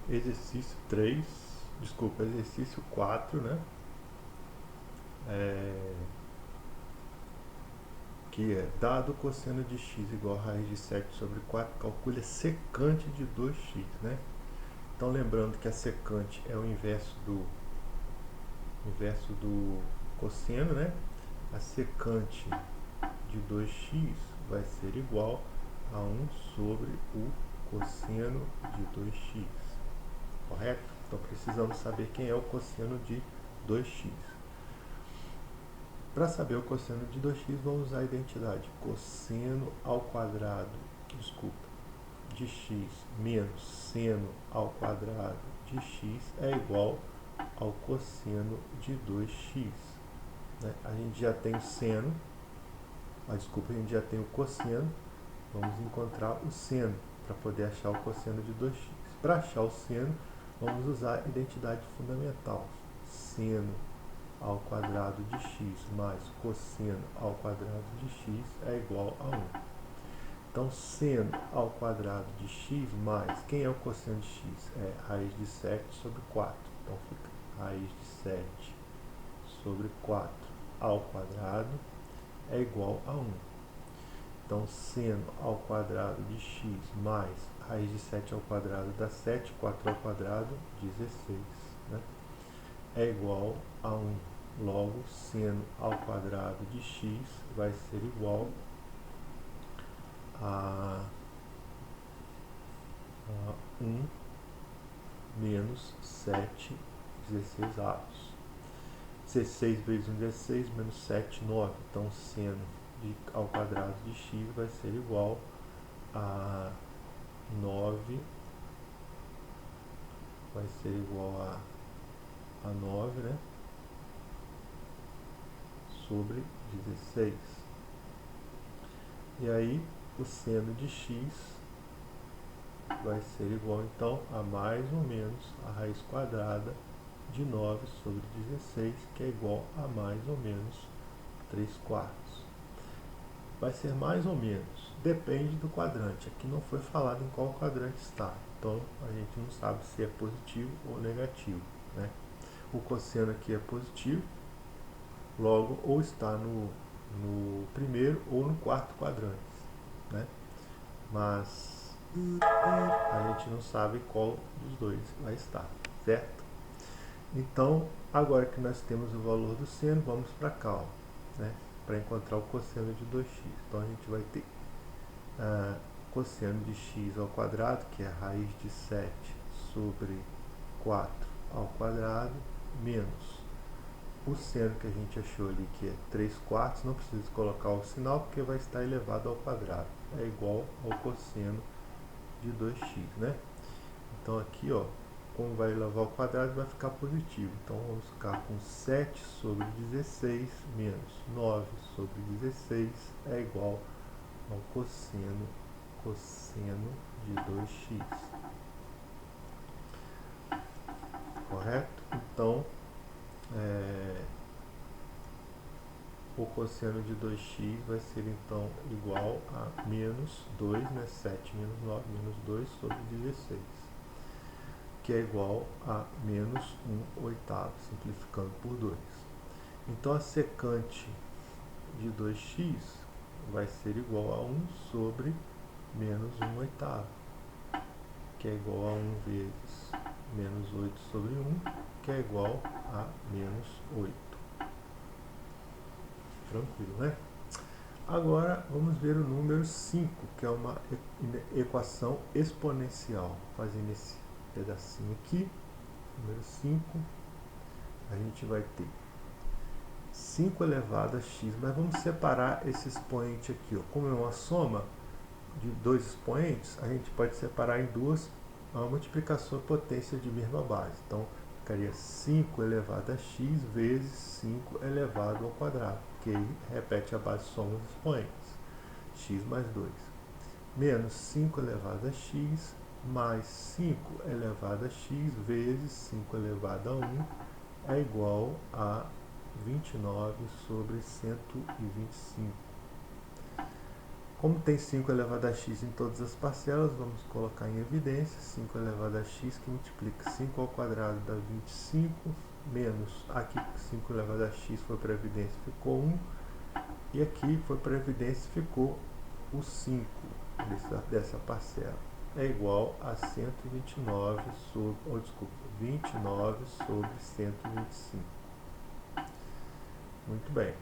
exercício 3, desculpa, exercício 4, né? Que é, dado o cosseno de x igual a raiz de 7 sobre 4, calcule a secante de 2x, né? Então, lembrando que a secante é o inverso do cosseno, né? A secante de 2x vai ser igual a 1 sobre o cosseno de 2x, correto? Então, precisamos saber quem é o cosseno de 2x. Para saber o cosseno de 2x, vamos usar a identidade cosseno ao quadrado, de x menos seno ao quadrado de x é igual ao cosseno de 2x. Né? A gente já tem o seno, a gente já tem o cosseno, vamos encontrar o seno para poder achar o cosseno de 2x. Para achar o seno, vamos usar a identidade fundamental, seno ao quadrado de x mais cosseno ao quadrado de x é igual a 1. Então, seno ao quadrado de x mais, quem é o cosseno de x? É raiz de 7 sobre 4. Então, fica raiz de 7 sobre 4 ao quadrado é igual a 1. Então, seno ao quadrado de x mais raiz de 7 ao quadrado dá 7, 4 ao quadrado, 16. Né? É igual a 1. Logo, seno ao quadrado de x vai ser igual a 1 menos 7, 16 avos. 16 vezes 1, 16, menos 7, 9. Então, seno ao quadrado de x vai ser igual a 9, vai ser igual a 9, né? Sobre 16. E aí, o seno de x vai ser igual, então, a mais ou menos a raiz quadrada de 9 sobre 16, que é igual a mais ou menos 3 quartos. Vai ser mais ou menos, depende do quadrante. Aqui não foi falado em qual quadrante está, então a gente não sabe se é positivo ou negativo. Né? O cosseno aqui é positivo, logo ou está no primeiro ou no quarto quadrante. Né? Mas a gente não sabe qual dos dois vai estar, certo? Então, agora que nós temos o valor do seno, vamos para cá, ó, né? Para encontrar o cosseno de 2x. Então, a gente vai ter cosseno de x ao quadrado, que é a raiz de 7 sobre 4 ao quadrado, menos o seno que a gente achou ali, que é 3 quartos, não precisa colocar o sinal, porque vai estar elevado ao quadrado. É igual ao cosseno de 2x, né? Então, aqui, ó, como vai elevar ao quadrado, vai ficar positivo. Então, vamos ficar com 7 sobre 16 menos 9 sobre 16 é igual ao cosseno de 2x. Correto? Então, o cosseno de 2x vai ser, então, igual a menos 2, né? 7 menos 9, menos 2 sobre 16. Que é igual a menos 1 oitavo, simplificando por 2. Então, a secante de 2x vai ser igual a 1 sobre menos 1 oitavo, que é igual a 1 vezes menos 8 sobre 1, que é igual a menos 8. Tranquilo, né? Agora, vamos ver o número 5, que é uma equação exponencial. Fazendo esse pedacinho aqui, número 5, a gente vai ter 5 elevado a x, mas vamos separar esse expoente aqui. Ó. Como é uma soma de dois expoentes, a gente pode separar em duas, uma multiplicação potência de mesma base. Então, ficaria 5 elevado a x vezes 5 elevado ao quadrado, que aí repete a base, soma os expoentes, x mais 2, menos 5 elevado a x mais 5 elevado a x vezes 5 elevado a 1 é igual a 29 sobre 125. Como tem 5 elevado a x em todas as parcelas, vamos colocar em evidência 5 elevado a x, que multiplica 5 ao quadrado dá 25, menos aqui 5 elevado a x foi para evidência, ficou 1, e aqui foi para evidência, ficou o 5 dessa parcela. É igual a 129 sobre, 29 sobre 125. Muito bem.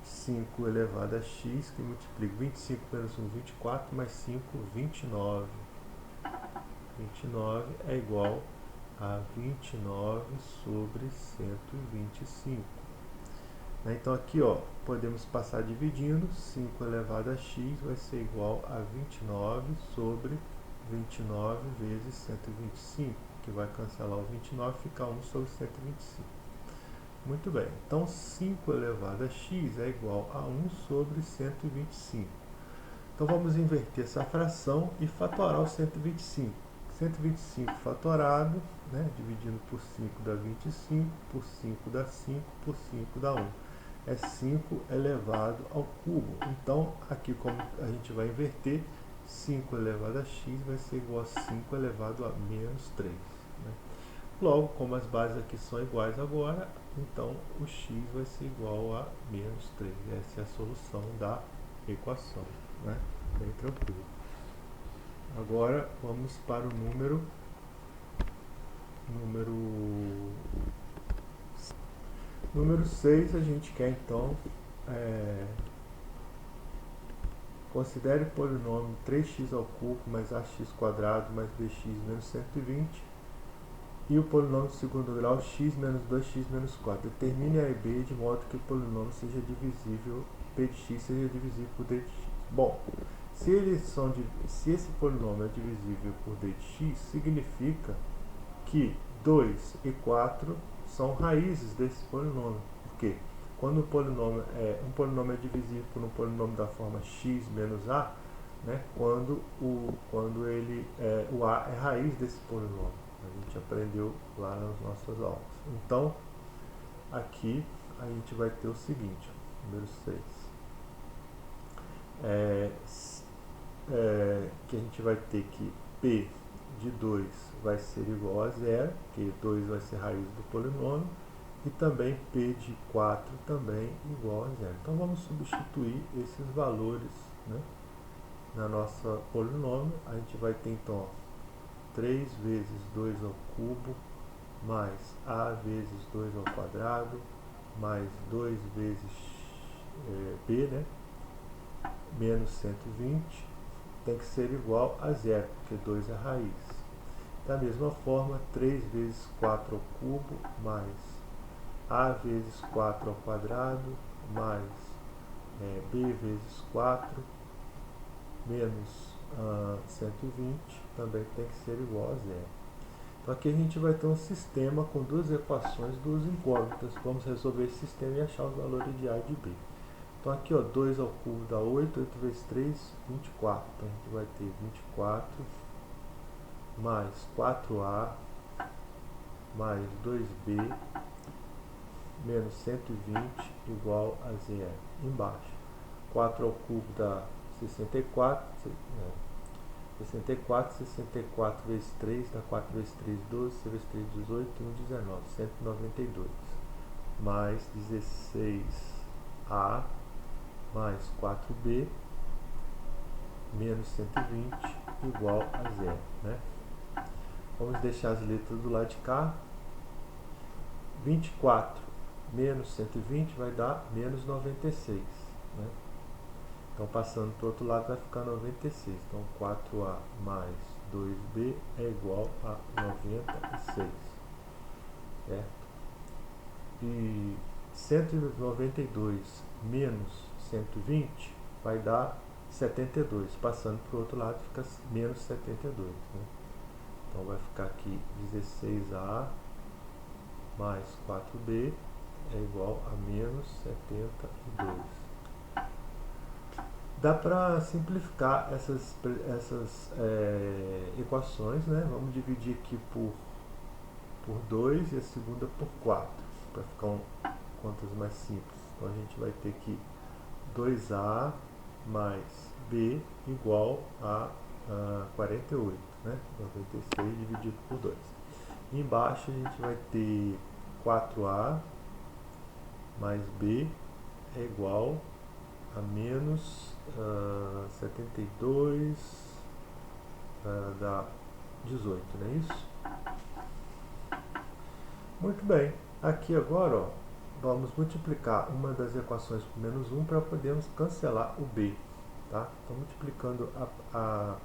5 elevado a x, que multiplica 25 menos 1, 24, mais 5, 29. 29 é igual a 29 sobre 125. Então aqui, ó, podemos passar dividindo. 5 elevado a x vai ser igual a 29 sobre 29 vezes 125, que vai cancelar o 29 e ficar 1 sobre 125. Muito bem, então 5 elevado a x é igual a 1 sobre 125. Então vamos inverter essa fração e fatorar o 125. 125 fatorado, né, dividindo por 5 dá 25, por 5 dá 5, por 5 dá 1. É 5 elevado ao cubo. Então, aqui como a gente vai inverter, 5 elevado a x vai ser igual a 5 elevado a menos 3. Né? Logo, como as bases aqui são iguais agora, então o x vai ser igual a menos 3. Essa é a solução da equação. Né? Bem tranquilo. Agora vamos para o número 6. A gente quer então considere o polinômio 3x ao cubo mais ax quadrado mais bx menos 120 e o polinômio de segundo grau x menos 2x menos 4. Determine a e b de modo que o polinômio seja divisível, p de x seja divisível por d de x. Bom, se esse polinômio é divisível por d de x, significa que 2 e 4 são raízes desse polinômio. Por quê? Quando um polinômio é divisível por um polinômio da forma x menos a, né, quando o a é raiz desse polinômio. A gente aprendeu lá nas nossas aulas. Então, aqui a gente vai ter o seguinte, número 6. Que a gente vai ter que P de 2 vai ser igual a 0, porque 2 vai ser raiz do polinômio, e também P de 4 também igual a 0. Então vamos substituir esses valores, né, na nossa polinômio. A gente vai ter então 3 vezes 2 ao cubo, mais a vezes 2 ao quadrado, mais 2 vezes b, né, menos 120, tem que ser igual a 0, porque 2 é raiz. Da mesma forma, 3 vezes 4 ao cubo, mais a vezes 4 ao quadrado, mais b vezes 4, menos 120, também tem que ser igual a 0. Então aqui a gente vai ter um sistema com duas equações, duas incógnitas. Vamos resolver esse sistema e achar os valores de a e de b. Então aqui, ó, 2 ao cubo dá 8, 8 vezes 3, 24. Então a gente vai ter 24 mais 4a mais 2b menos 120 igual a 0. Embaixo, 4 ao cubo dá 64, 64 vezes 3 dá 4 vezes 3, 12, 6 vezes 3, 18, 1, 19, 192. Mais 16a mais 4b menos 120 igual a 0. Né? Vamos deixar as letras do lado de cá. 24 menos 120 vai dar menos 96. Né? Então, passando para o outro lado, vai ficar 96. Então, 4a mais 2b é igual a 96. Certo? E 192 menos 120 vai dar 72. Passando para o outro lado, fica menos 72. Né? Então, vai ficar aqui 16a mais 4b é igual a menos 72. Dá para simplificar essas equações, né? Vamos dividir aqui por 2 e a segunda por 4, para ficar contas mais simples. Então a gente vai ter que 2a mais b igual a 48, né? 96 dividido por 2. Embaixo a gente vai ter 4a mais b é igual a menos 72 dá 18, não é isso? Muito bem, aqui agora ó, vamos multiplicar uma das equações por menos 1 para podermos cancelar o b. Tá? Então, multiplicando a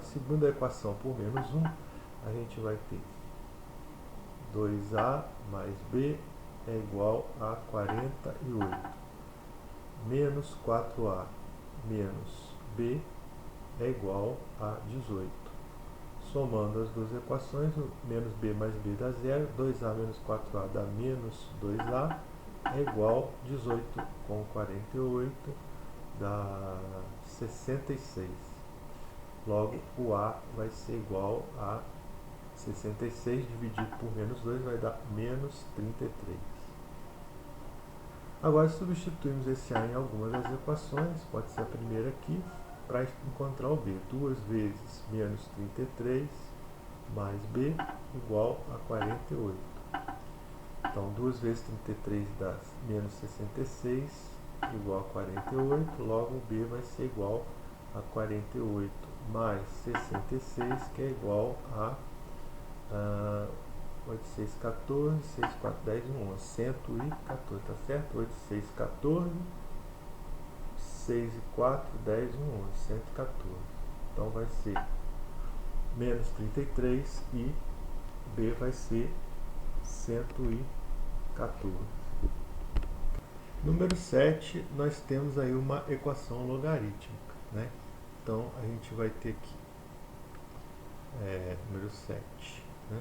segunda equação por menos 1, a gente vai ter 2a mais b é igual a 48, menos 4a menos b é igual a 18. Somando as duas equações, o menos b mais b dá 0, 2a menos 4a dá menos 2a, é igual a 18 com 48, dá 66. Logo, o a vai ser igual a 66 dividido por menos 2 vai dar menos 33. Agora substituímos esse a em algumas das equações, pode ser a primeira aqui, para encontrar o b. 2 vezes menos 33 mais b igual a 48. Então, 2 vezes 33 dá menos 66 igual a 48, logo o b vai ser igual a 48 mais 66, que é igual a 8, 6, 14, 6, 4, 10, 1, 114, tá certo? 8, 6, 14, 6 e 4, 10, 1, 114. Então vai ser menos 33 e b vai ser 114. Número 7, nós temos aí uma equação logarítmica, né? Então a gente vai ter aqui, número 7, né?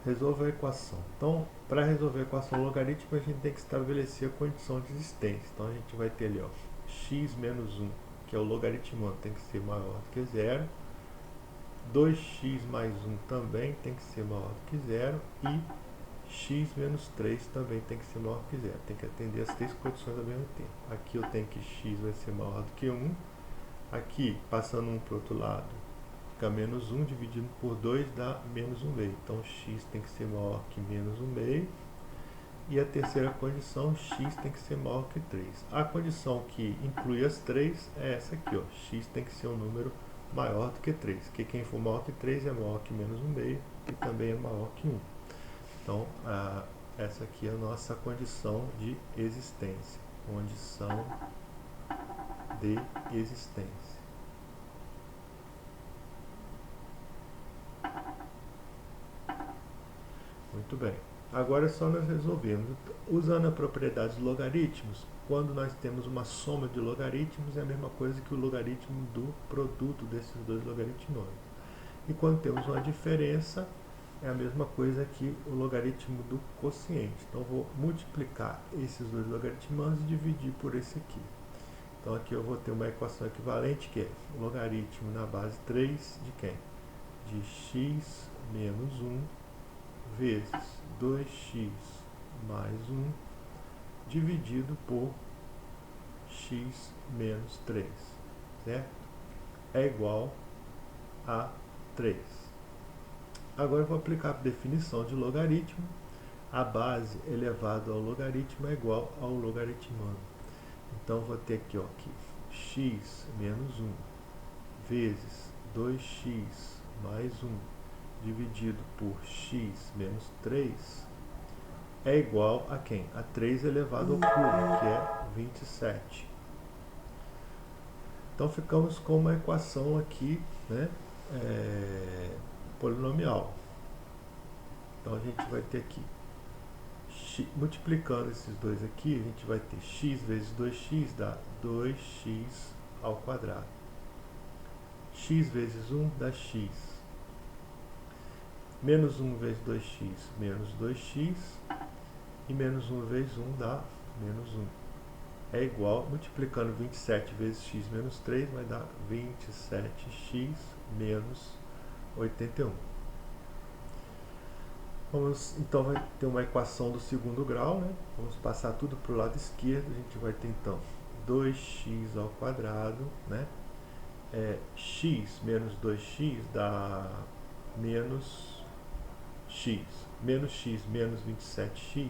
Resolva a equação. Então, para resolver a equação logarítmica, a gente tem que estabelecer a condição de existência. Então, a gente vai ter ali, ó, x menos 1, que é o logaritmando, tem que ser maior do que 0. 2x mais 1 também tem que ser maior do que 0. E x menos 3 também tem que ser maior do que 0. Tem que atender as três condições ao mesmo tempo. Aqui eu tenho que x vai ser maior do que 1. Aqui, passando 1 para o outro lado, fica menos 1 dividido por 2 dá menos 1 meio. Então, x tem que ser maior que menos 1 meio. E a terceira condição, x tem que ser maior que 3. A condição que inclui as três é essa aqui, ó. X tem que ser um número maior do que 3. Porque quem for maior que 3 é maior que menos 1 meio e também é maior que 1. Então, essa aqui é a nossa condição de existência. Condição de existência. Muito bem. Agora é só nós resolvermos. Usando a propriedade dos logaritmos, quando nós temos uma soma de logaritmos, é a mesma coisa que o logaritmo do produto desses dois logaritmos. E quando temos uma diferença, é a mesma coisa que o logaritmo do quociente. Então, vou multiplicar esses dois logaritmos e dividir por esse aqui. Então, aqui eu vou ter uma equação equivalente, que é o logaritmo na base 3 de quem? De x menos 1 vezes 2x mais 1 dividido por x menos 3, certo? É igual a 3. Agora eu vou aplicar a definição de logaritmo. A base elevado ao logaritmo é igual ao logaritmando. Então, vou ter aqui, ó, que x menos 1 vezes 2x mais 1 dividido por x menos 3 é igual a quem? A 3 elevado ao cubo, que é 27. Então, ficamos com uma equação aqui, né, polinomial. Então, a gente vai ter aqui, multiplicando esses dois aqui, a gente vai ter x vezes 2x dá 2x ao quadrado. X vezes 1 dá x. Menos 1 vezes 2x, menos 2x. E menos 1 vezes 1 dá menos 1. É igual, multiplicando 27 vezes x menos 3, vai dar 27x menos 81. Então, vai ter uma equação do segundo grau, né? Vamos passar tudo para o lado esquerdo. A gente vai ter, então, 2x ao quadrado, né? X menos 2x dá menos x. Menos x menos 27x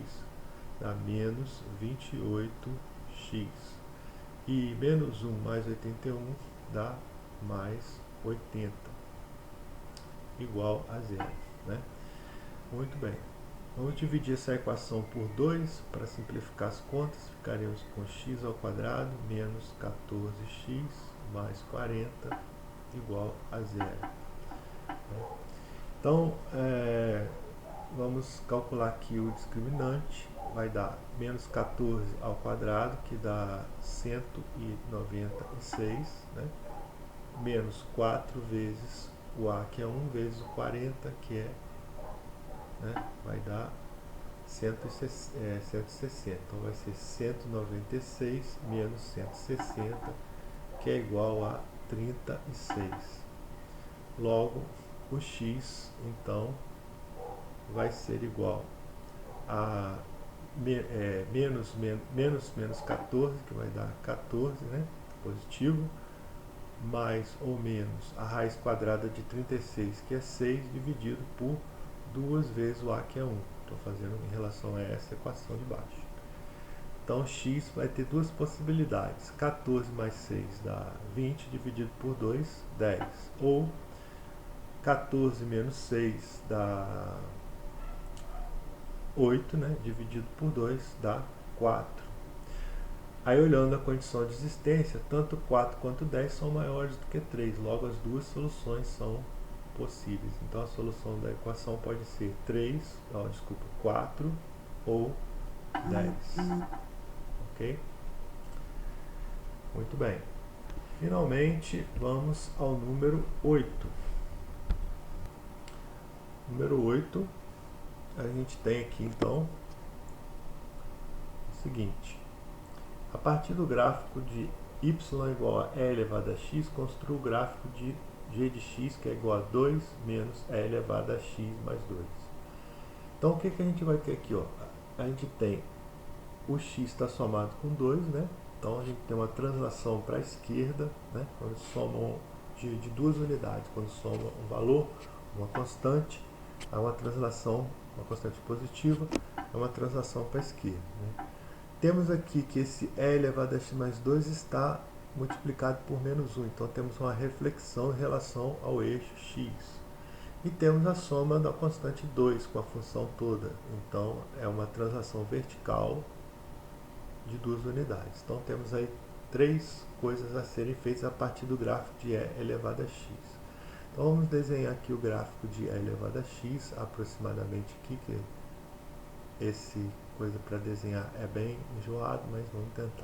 dá menos 28x. E menos 1 mais 81 dá mais 80, igual a zero, né? Muito bem. Vamos dividir essa equação por 2 para simplificar as contas. Ficaremos com x ao quadrado menos 14x mais 40 igual a zero. Então, vamos calcular aqui o discriminante. Vai dar menos 14 ao quadrado, que dá 196, né? Menos 4 vezes o a, que é 1, vezes o 40, que é, né, vai dar 160. Então vai ser 196 menos 160, que é igual a 36. Logo, o x, então, vai ser igual a menos 14, que vai dar 14, né, positivo, mais ou menos a raiz quadrada de 36, que é 6, dividido por 2 vezes o a, que é 1. Estou fazendo em relação a essa equação de baixo. Então, x vai ter duas possibilidades. 14 mais 6 dá 20, dividido por 2, 10. Ou 14 menos 6 dá 8, né? Dividido por 2 dá 4. Aí, olhando a condição de existência, tanto 4 quanto 10 são maiores do que 3. Logo, as duas soluções são possíveis. Então, a solução da equação pode ser 4 ou 10. Ok? Muito bem. Finalmente, vamos ao número 8. Número 8, a gente tem aqui, então, o seguinte. A partir do gráfico de y igual a e elevado a x, construa o gráfico de g de x, que é igual a 2 menos e elevado a x mais 2. Então, o que a gente vai ter aqui? Ó? A gente tem o x está somado com 2, né? Então, a gente tem uma translação para a esquerda, né? Quando somam de duas unidades, quando soma um valor, uma constante, há uma translação, uma constante positiva, é uma translação para a esquerda, né? Temos aqui que esse e elevado a x mais 2 está multiplicado por menos 1, então temos uma reflexão em relação ao eixo x. E temos a soma da constante 2 com a função toda, então é uma translação vertical de duas unidades. Então temos aí três coisas a serem feitas a partir do gráfico de e elevado a x. Então vamos desenhar aqui o gráfico de e elevado a x, aproximadamente aqui, que esse coisa para desenhar é bem enjoado, mas vamos tentar.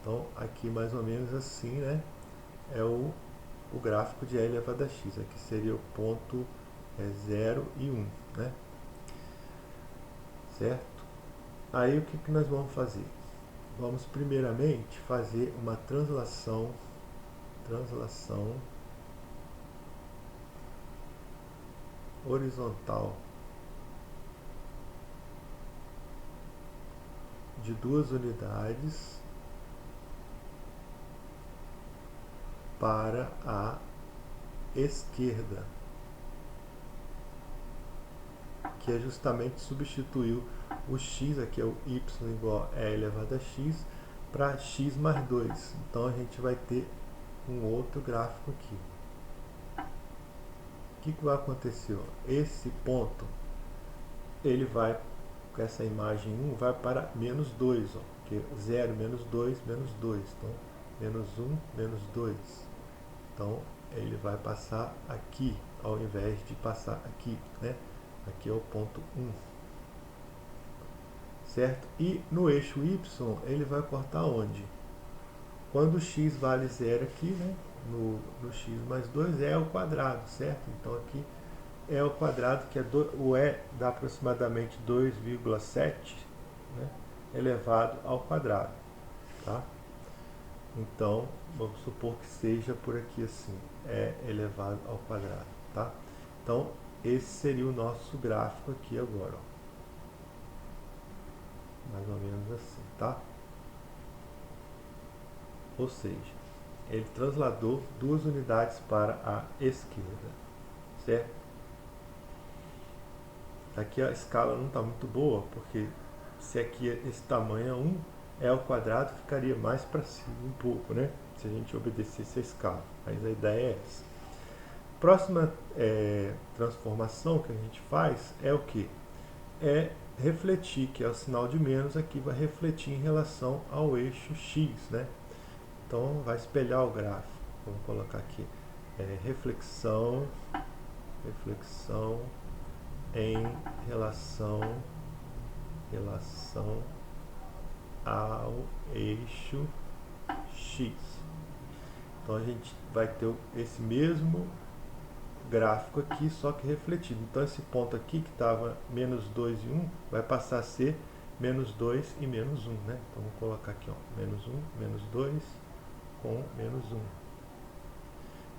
Então aqui mais ou menos assim, né, é o gráfico de e elevado a x. Aqui seria o ponto 0 e 1, né? Certo? Aí o que nós vamos fazer? Vamos primeiramente fazer uma translação horizontal de duas unidades para a esquerda, que é justamente substituir o x, aqui é o y igual a e elevado a x, para x mais 2. Então a gente vai ter um outro gráfico aqui. O que vai acontecer? Esse ponto, ele vai, com essa imagem 1, vai para menos 2, porque 0, menos 2, menos 2. Então, menos 1, menos 2. Então, ele vai passar aqui, ao invés de passar aqui, né? Aqui é o ponto 1. Certo? E no eixo y, ele vai cortar onde? Quando x vale 0 aqui, né? No x mais 2 é ao quadrado, certo? Então aqui é ao quadrado, que é o e dá aproximadamente 2,7, né? Elevado ao quadrado, tá? Então, vamos supor que seja por aqui assim, e elevado ao quadrado, tá? Então, esse seria o nosso gráfico aqui agora, ó. Mais ou menos assim, tá? ou seja, ele transladou 2 unidades para a esquerda, certo? Aqui a escala não está muito boa, porque se aqui esse tamanho é 1, E ao quadrado ficaria mais para cima um pouco, né? Se a gente obedecesse a escala. Mas a ideia é essa. Próxima transformação que a gente faz é o que? É refletir, que é o sinal de menos aqui, vai refletir em relação ao eixo X, né? Então vai espelhar o gráfico. Vamos colocar aqui reflexão em relação ao eixo X. Então a gente vai ter esse mesmo gráfico aqui, só que refletido. Então esse ponto aqui que estava menos 2 e 1 vai passar a ser menos 2 e menos 1, né? Então vou colocar aqui, ó, menos 1, menos 2 com menos 1.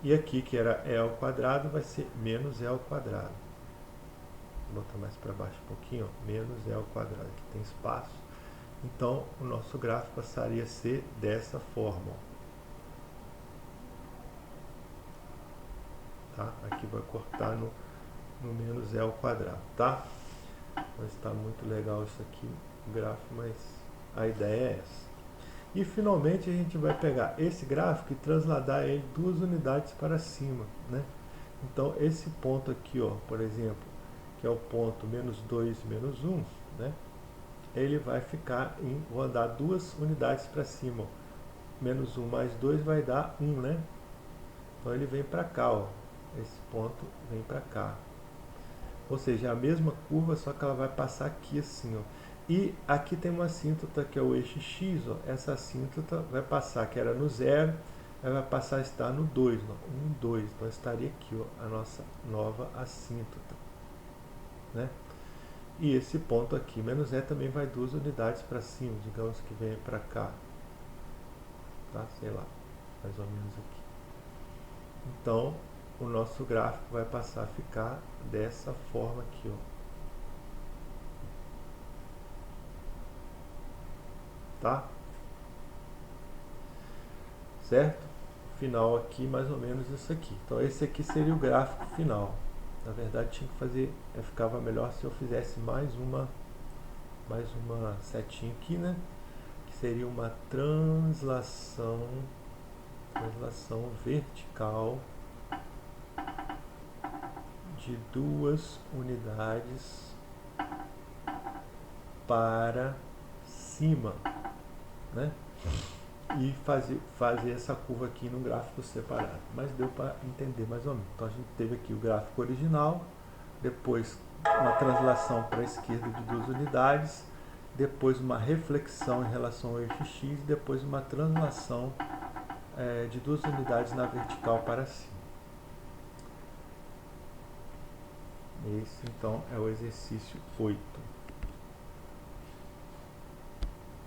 E aqui que era E ao quadrado vai ser menos E ao quadrado. Vou botar mais para baixo um pouquinho, ó, menos E ao quadrado, aqui tem espaço. Então o nosso gráfico passaria a ser dessa forma, ó. Tá? Aqui vai cortar no menos E ao quadrado, tá? Mas está muito legal isso aqui, o gráfico, mas a ideia é essa. E finalmente a gente vai pegar esse gráfico e transladar ele 2 unidades para cima, né? Então esse ponto aqui, ó, por exemplo, que é o ponto menos 2, menos 1, né? Ele vai ficar vou andar 2 unidades para cima, ó. Menos 1 mais 2 vai dar 1, né? Então ele vem para cá, ó. Esse ponto vem para cá. Ou seja, é a mesma curva, só que ela vai passar aqui assim, ó. E aqui tem uma assíntota que é o eixo X, ó. Essa assíntota vai passar, que era no 0, ela vai passar a estar no 2, ó. 1, 2. Então estaria aqui, ó, a nossa nova assíntota, né? E esse ponto aqui, menos E, também vai 2 unidades para cima, digamos que venha para cá, tá? Sei lá, mais ou menos aqui. Então o nosso gráfico vai passar a ficar dessa forma aqui, ó. Tá? Certo? Final aqui, mais ou menos isso aqui. Então esse aqui seria o gráfico final. Na verdade tinha que fazer, ficava melhor se eu fizesse mais uma setinha aqui, né? Que seria uma translação vertical de 2 unidades para cima, né? E fazer essa curva aqui num gráfico separado. Mas deu para entender mais ou menos. Então a gente teve aqui o gráfico original, depois uma translação para a esquerda de 2 unidades, depois uma reflexão em relação ao eixo X, depois uma translação de 2 unidades na vertical para cima. Esse então é o exercício 8.